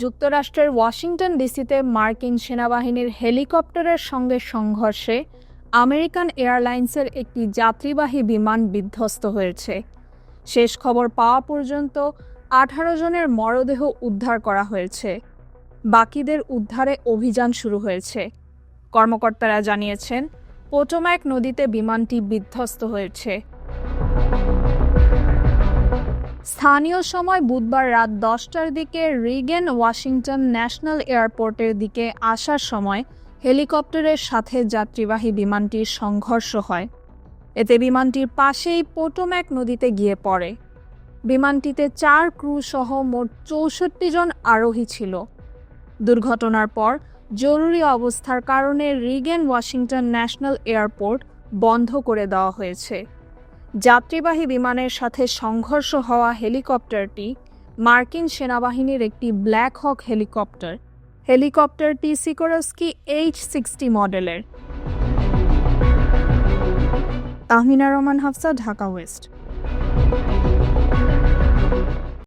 যুক্তরাষ্ট্রের ওয়াশিংটন ডিসিতে মার্কিন সেনাবাহিনীর হেলিকপ্টারের সঙ্গে সংঘর্ষে আমেরিকান এয়ারলাইন্সের একটি যাত্রীবাহী বিমান বিধ্বস্ত হয়েছে। শেষ খবর পাওয়া পর্যন্ত 18 জনের মরদেহ উদ্ধার করা হয়েছে। বাকিদের উদ্ধারে অভিযান শুরু হয়েছে। কর্মকর্তারা জানিয়েছেন, পোটোম্যাক নদীতে বিমানটি বিধ্বস্ত হয়েছে। স্থানীয় সময় বুধবার রাত 10টার দিকে রিগেন ওয়াশিংটন ন্যাশনাল এয়ারপোর্টের দিকে আসার সময় হেলিকপ্টারের সাথে যাত্রীবাহী বিমানটির সংঘর্ষ হয়। এতে বিমানটির পাশেই পোটোম্যাক নদীতে গিয়ে পড়ে। বিমানটিতে 4 ক্রু সহ মোট 64 জন আরোহী ছিল। দুর্ঘটনার পর জরুরি অবস্থার কারণে রিগেন ওয়াশিংটন ন্যাশনাল এয়ারপোর্ট বন্ধ করে দেওয়া হয়েছে। যাত্রীবাহী বিমানের সাথে সংঘর্ষ হওয়া হেলিকপ্টারটি মার্কিন সেনাবাহিনীর একটি ব্ল্যাক হক হেলিকপ্টার। হেলিকপ্টারটি সিকোরস্কি H-60 মডেলের। তাহমিনা রহমান হাফসা, ঢাকা ওয়েস্ট।